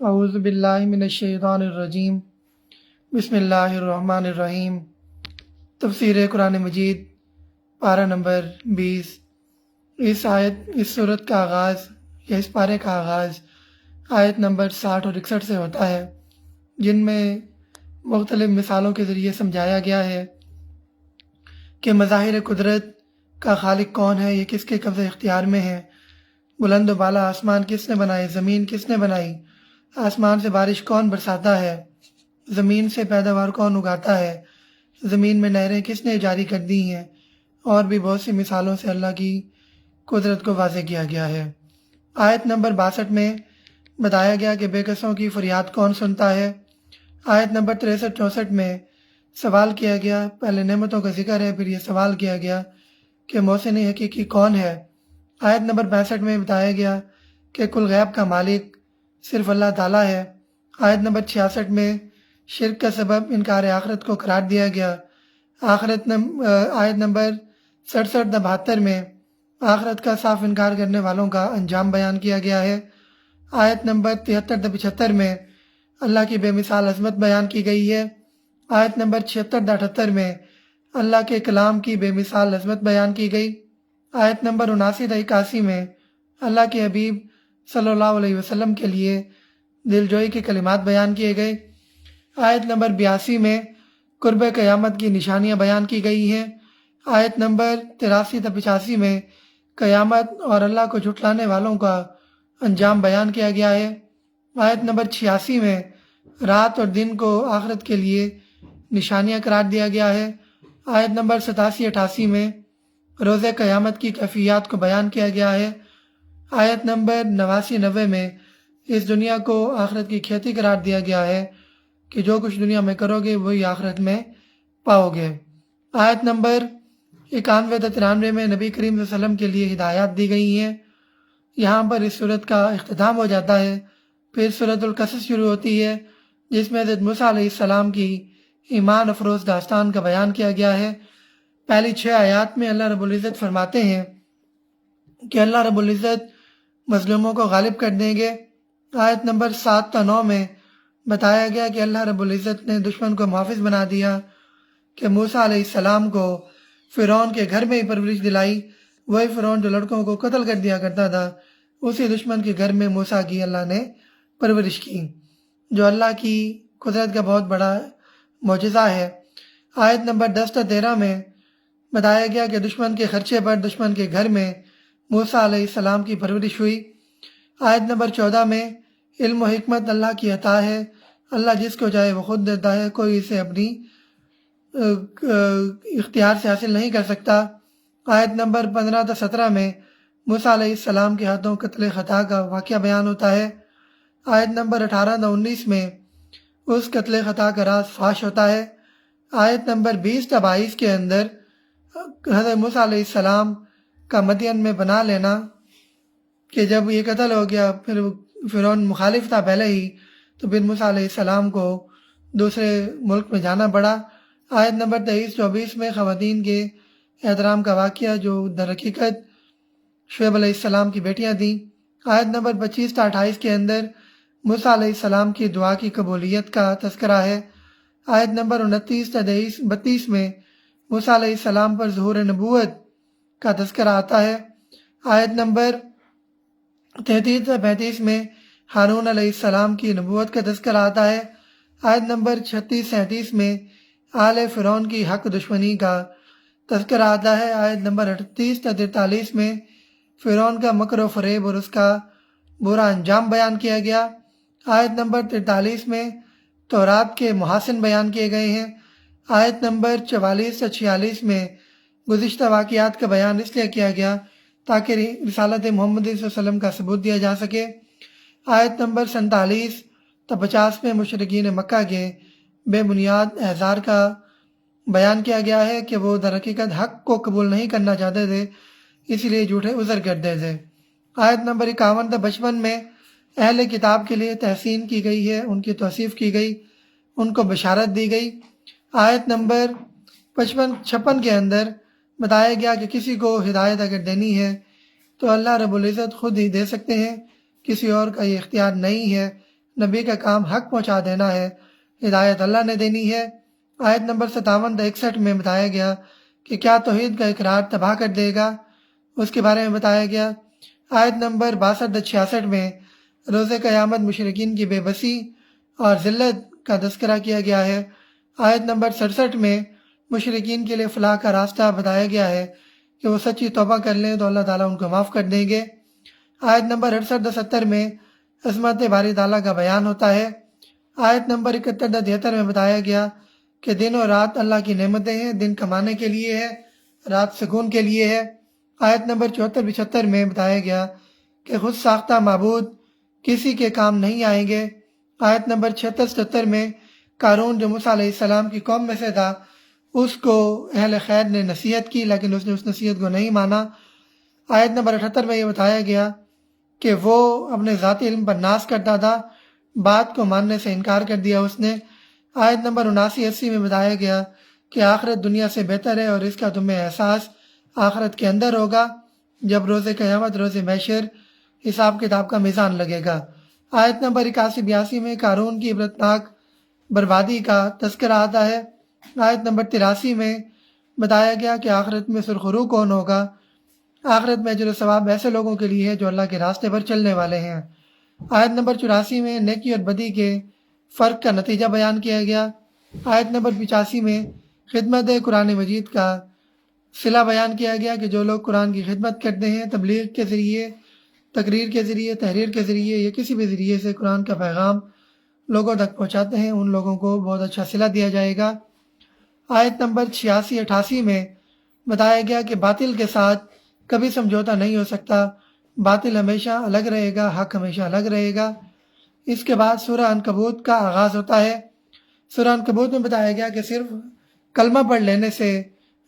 اعوذ باللہ من الشیطان الرجیم بسم اللہ الرحمن الرحیم۔ تفسیر قرآن مجید پارہ نمبر 20۔ اس سورت کا آغاز یا اس پارے کا آغاز آیت نمبر 60 اور 61 سے ہوتا ہے، جن میں مختلف مثالوں کے ذریعے سمجھایا گیا ہے کہ مظاہر قدرت کا خالق کون ہے، یہ کس کے قبضہ اختیار میں ہے، بلند و بالا آسمان کس نے بنائے، زمین کس نے بنائی، آسمان سے بارش کون برساتا ہے، زمین سے پیداوار کون اگاتا ہے، زمین میں نہریں کس نے جاری کر دی ہیں، اور بھی بہت سی مثالوں سے اللہ کی قدرت کو واضح کیا گیا ہے۔ آیت نمبر 62 میں بتایا گیا کہ بے کسوں کی فریاد کون سنتا ہے۔ آیت نمبر 63-64 میں سوال کیا گیا، پہلے نعمتوں کا ذکر ہے، پھر یہ سوال کیا گیا کہ محسن حقیقی کون ہے۔ آیت نمبر 65 میں بتایا گیا کہ کل غیب کا مالک صرف اللہ تعالیٰ ہے۔ آیت نمبر 66 میں شرک کا سبب انکار آخرت کو قرار دیا گیا۔ آیت نمبر 67-72 میں آخرت کا صاف انکار کرنے والوں کا انجام بیان کیا گیا ہے۔ آیت نمبر 73-75 میں اللہ کی بے مثال عظمت بیان کی گئی ہے۔ آیت نمبر 76-78 میں اللہ کے کلام کی بے مثال عظمت بیان کی گئی۔ آیت نمبر 79-81 میں اللہ کے حبیب صلی اللہ علیہ وسلم کے لیے دلجوئی کے کلمات بیان کیے گئے۔ آیت نمبر 82 میں قرب قیامت کی نشانیاں بیان کی گئی ہیں۔ آیت نمبر 83-85 میں قیامت اور اللہ کو جھٹلانے والوں کا انجام بیان کیا گیا ہے۔ آیت نمبر 86 میں رات اور دن کو آخرت کے لیے نشانیاں قرار دیا گیا ہے۔ آیت نمبر 87-88 میں روز قیامت کی کیفیات کو بیان کیا گیا ہے۔ آیت نمبر 89-90 میں اس دنیا کو آخرت کی کھیتی قرار دیا گیا ہے کہ جو کچھ دنیا میں کرو گے وہی آخرت میں پاؤ گے۔ آیت نمبر 91-93 میں نبی کریم صلی اللہ علیہ وسلم کے لیے ہدایات دی گئی ہیں۔ یہاں پر اس صورت کا اختتام ہو جاتا ہے۔ پھر سورۃ القصص شروع ہوتی ہے، جس میں حضرت موسیٰ علیہ السلام کی ایمان افروز داستان کا بیان کیا گیا ہے۔ پہلی 6 آیات میں اللہ رب العزت فرماتے ہیں کہ اللہ رب العزت مظلوموں کو غالب کر دیں گے۔ آیت نمبر 7-9 میں بتایا گیا کہ اللہ رب العزت نے دشمن کو محافظ بنا دیا، کہ موسیٰ علیہ السلام کو فرعون کے گھر میں ہی پرورش دلائی۔ وہی فرعون جو لڑکوں کو قتل کر دیا کرتا تھا، اسی دشمن کے گھر میں موسیٰ کی اللہ نے پرورش کی، جو اللہ کی قدرت کا بہت بڑا معجزہ ہے۔ آیت نمبر 10-13 میں بتایا گیا کہ دشمن کے خرچے پر دشمن کے گھر میں موسیٰ علیہ السلام کی پرورش ہوئی۔ آیت نمبر 14 میں علم و حکمت اللہ کی عطا ہے، اللہ جس کو چاہے وہ خود دیتا ہے، کوئی اسے اپنی اختیار سے حاصل نہیں کر سکتا۔ آیت نمبر 15-17 میں موسیٰ علیہ السلام کے ہاتھوں قتل خطا کا واقعہ بیان ہوتا ہے۔ آیت نمبر 18-19 میں اس قتل خطا کا راز فاش ہوتا ہے۔ آیت نمبر 20-22 کے اندر حضرت موسیٰ علیہ السلام کا مدین میں بنا لینا، کہ جب یہ قتل ہو گیا، پھر فرعون مخالف تھا پہلے ہی، تو پھر موسیٰ علیہ السلام کو دوسرے ملک میں جانا پڑا۔ آیت نمبر 23-24 میں خواتین کے احترام کا واقعہ، جو در حقیقت شعیب علیہ السلام کی بیٹیاں تھیں۔ آیت نمبر 25-28 کے اندر موسیٰ علیہ السلام کی دعا کی قبولیت کا تذکرہ ہے۔ آیت نمبر 29-32 میں موسیٰ علیہ السلام پر ظہور نبوت کا تذکرہ آتا ہے۔ آیت نمبر 33-35 میں ہارون علیہ السلام کی نبوت کا تذکرہ آتا ہے۔ آیت نمبر 36-37 میں آل فرعون کی حق دشمنی کا تذکرہ آتا ہے۔ آیت نمبر 38-43 میں فرعون کا مکر و فریب اور اس کا برا انجام بیان کیا گیا۔ آیت نمبر 43 میں تورات کے محاسن بیان کیے گئے ہیں۔ آیت نمبر 44-46 میں گزشتہ واقعات کا بیان اس لیے کیا گیا تاکہ رسالت محمد صلی اللہ علیہ وسلم کا ثبوت دیا جا سکے۔ آیت نمبر 47-50 میں مشرکین مکہ کے بے بنیاد احزار کا بیان کیا گیا ہے کہ وہ در حقیقت حق کو قبول نہیں کرنا چاہتے تھے، اسی لیے جھوٹے عذر کرتے تھے۔ آیت نمبر 51-55 میں اہل کتاب کے لیے تحسین کی گئی ہے، ان کی توصیف کی گئی، ان کو بشارت دی گئی۔ آیت نمبر 55-56 کے اندر بتایا گیا کہ کسی کو ہدایت اگر دینی ہے تو اللہ رب العزت خود ہی دے سکتے ہیں، کسی اور کا یہ اختیار نہیں ہے، نبی کا کام حق پہنچا دینا ہے، ہدایت اللہ نے دینی ہے۔ آیت نمبر 57 تا 61 میں بتایا گیا کہ کیا توحید کا اقرار تباہ کر دے گا، اس کے بارے میں بتایا گیا۔ آیت نمبر 62 تا 66 میں روز قیامت مشرکین کی بے بسی اور ذلت کا تذکرہ کیا گیا ہے۔ آیت نمبر 67 میں مشرکین کے لیے فلاح کا راستہ بتایا گیا ہے کہ وہ سچی توبہ کر لیں تو اللہ تعالیٰ ان کو معاف کر دیں گے۔ آیت نمبر 68 تا 70 میں عظمت باری تعالیٰ کا بیان ہوتا ہے۔ آیت نمبر 71 تا 73 میں بتایا گیا کہ دن اور رات اللہ کی نعمتیں ہیں، دن کمانے کے لیے ہے، رات سکون کے لیے ہے۔ آیت نمبر 74-75 میں بتایا گیا کہ خود ساختہ معبود کسی کے کام نہیں آئیں گے۔ آیت نمبر 76-77 میں قارون جو موسیٰ علیہ السلام کی قوم میں سے تھا، اس کو اہل خیر نے نصیحت کی لیکن اس نے اس نصیحت کو نہیں مانا۔ آیت نمبر 78 میں یہ بتایا گیا کہ وہ اپنے ذاتی علم پر ناز کرتا تھا، بات کو ماننے سے انکار کر دیا اس نے۔ آیت نمبر 79-80 میں بتایا گیا کہ آخرت دنیا سے بہتر ہے اور اس کا تمہیں احساس آخرت کے اندر ہوگا جب روز قیامت، روز محشر، حساب کتاب کا میزان لگے گا۔ آیت نمبر 81-82 میں قارون کی عبرتناک بربادی کا تذکرہ آتا ہے۔ آیت نمبر 83 میں بتایا گیا کہ آخرت میں سرخرو کون ہوگا۔ آخرت میں اجر و ثواب ایسے لوگوں کے لیے ہے جو اللہ کے راستے پر چلنے والے ہیں۔ آیت نمبر 84 میں نیکی اور بدی کے فرق کا نتیجہ بیان کیا گیا۔ آیت نمبر 85 میں خدمت قرآن مجید کا صلہ بیان کیا گیا کہ جو لوگ قرآن کی خدمت کرتے ہیں، تبلیغ کے ذریعے، تقریر کے ذریعے، تحریر کے ذریعے یا کسی بھی ذریعے سے قرآن کا پیغام لوگوں تک پہنچاتے ہیں، ان لوگوں کو بہت اچھا صلہ دیا جائے گا۔ آیت نمبر 86-88 میں بتایا گیا کہ باطل کے ساتھ کبھی سمجھوتا نہیں ہو سکتا، باطل ہمیشہ الگ رہے گا، حق ہمیشہ الگ رہے گا۔ اس کے بعد سورہ عنکبوت کا آغاز ہوتا ہے۔ سورہ عنکبوت میں بتایا گیا کہ صرف کلمہ پڑھ لینے سے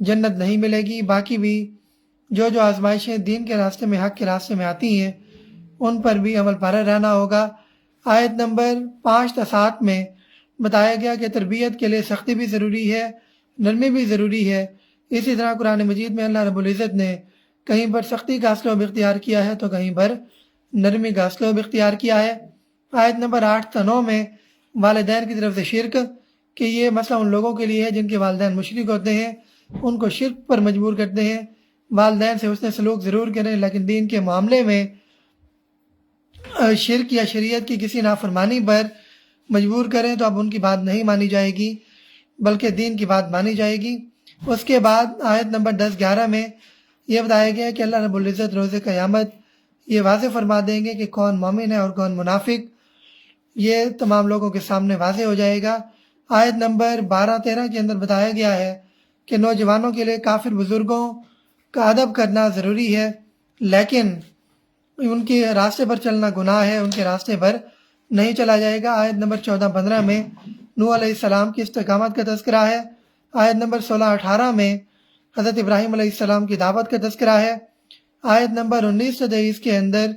جنت نہیں ملے گی، باقی بھی جو آزمائشیں دین کے راستے میں، حق کے راستے میں آتی ہیں، ان پر بھی عمل پیرا رہنا ہوگا۔ آیت نمبر 5 تا 7 میں بتایا گیا کہ تربیت کے لیے سختی بھی ضروری ہے، نرمی بھی ضروری ہے۔ اسی طرح قرآن مجید میں اللہ رب العزت نے کہیں پر سختی کا اسلوب اختیار کیا ہے تو کہیں پر نرمی کا اسلوب اختیار کیا ہے۔ آیت نمبر 8 تا 9 میں والدین کی طرف سے شرک، کہ یہ مسئلہ ان لوگوں کے لیے ہے جن کے والدین مشرک ہوتے ہیں، ان کو شرک پر مجبور کرتے ہیں۔ والدین سے حسن سلوک ضرور کریں لیکن دین کے معاملے میں شرک یا شریعت کی کسی نافرمانی پر مجبور کریں تو اب ان کی بات نہیں مانی جائے گی بلکہ دین کی بات مانی جائے گی۔ اس کے بعد آیت نمبر 10-11 میں یہ بتایا گیا کہ اللہ رب العزت روز قیامت یہ واضح فرما دیں گے کہ کون مومن ہے اور کون منافق، یہ تمام لوگوں کے سامنے واضح ہو جائے گا۔ آیت نمبر 12-13 کے اندر بتایا گیا ہے کہ نوجوانوں کے لیے کافر بزرگوں کا ادب کرنا ضروری ہے لیکن ان کے راستے پر چلنا گناہ ہے، ان کے راستے پر نہیں چلا جائے گا۔ آیت نمبر 14-15 میں نوح علیہ السلام کی استقامت کا تذکرہ ہے۔ آیت نمبر 16-18 میں حضرت ابراہیم علیہ السلام کی دعوت کا تذکرہ ہے۔ آیت نمبر 19-23 کے اندر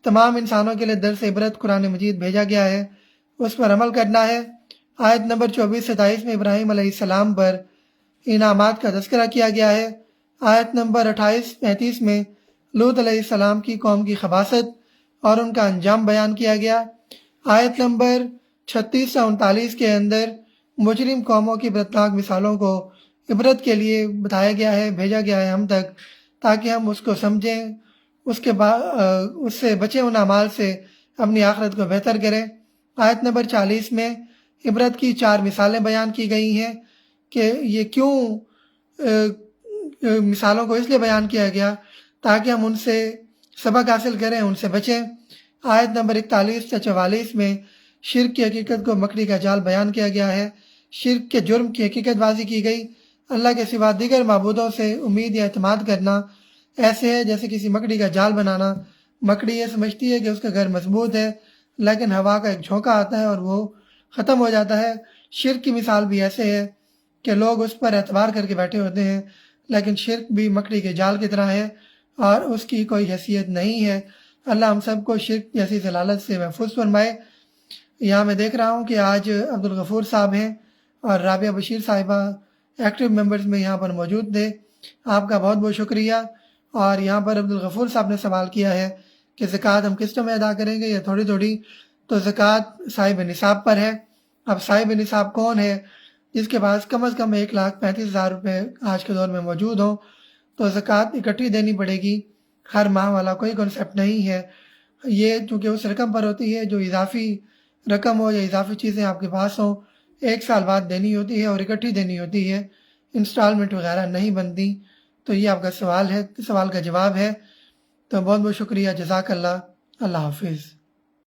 تمام انسانوں کے لیے درس عبرت قرآن مجید بھیجا گیا ہے، اس پر عمل کرنا ہے۔ آیت نمبر 24-27 میں ابراہیم علیہ السلام پر انعامات کا تذکرہ کیا گیا ہے۔ آیت نمبر 28-35 میں لوط علیہ السلام کی قوم کی خباثت اور ان کا انجام بیان کیا گیا۔ آیت نمبر 36-39 کے اندر مجرم قوموں کی عبرتناک مثالوں کو عبرت کے لیے بتایا گیا ہے، بھیجا گیا ہے ہم تک تاکہ ہم اس کو سمجھیں، اس سے بچیں، ان اعمال سے اپنی آخرت کو بہتر کریں۔ آیت نمبر 40 میں عبرت کی 4 مثالیں بیان کی گئی ہیں کہ یہ کیوں مثالوں کو اس لیے بیان کیا گیا تاکہ ہم ان سے سبق حاصل کریں، ان سے بچیں۔ آیت نمبر 41-44 میں شرک کی حقیقت کو مکڑی کا جال بیان کیا گیا ہے، شرک کے جرم کی حقیقت واضح کی گئی۔ اللہ کے سوا دیگر معبودوں سے امید یا اعتماد کرنا ایسے ہے جیسے کسی مکڑی کا جال بنانا۔ مکڑی یہ سمجھتی ہے کہ اس کا گھر مضبوط ہے لیکن ہوا کا ایک جھونکا آتا ہے اور وہ ختم ہو جاتا ہے۔ شرک کی مثال بھی ایسے ہے کہ لوگ اس پر اعتبار کر کے بیٹھے ہوتے ہیں لیکن شرک بھی مکڑی کے جال کی طرح ہے اور اس کی کوئی حیثیت نہیں ہے۔ اللہ ہم سب کو شرک جیسی ضلالت سے محفوظ فرمائے۔ یہاں میں دیکھ رہا ہوں کہ آج عبدالغفور صاحب ہیں اور رابعہ بشیر صاحبہ ایکٹیو ممبرز میں یہاں پر موجود تھے، آپ کا بہت بہت شکریہ۔ اور یہاں پر عبدالغفور صاحب نے سوال کیا ہے کہ زکوٰۃ ہم قسطوں میں ادا کریں گے یا تھوڑی تھوڑی، تو زکوٰۃ صاحب نصاب پر ہے۔ اب صاحب نصاب کون ہے؟ جس کے پاس کم از کم 1,35,000 روپے آج کے دور میں موجود ہوں، تو زکوٰۃ اکٹھی دینی پڑے گی، ہر ماہ والا کوئی کنسیپٹ نہیں ہے۔ یہ چونکہ اس رقم پر ہوتی ہے جو اضافی رقم ہو یا اضافی چیزیں آپ کے پاس ہوں، 1 سال بعد دینی ہوتی ہے اور اکٹھی دینی ہوتی ہے، انسٹالمنٹ وغیرہ نہیں بنتی۔ تو یہ آپ کا سوال کا جواب ہے۔ تو بہت بہت شکریہ، جزاک اللہ، اللہ حافظ۔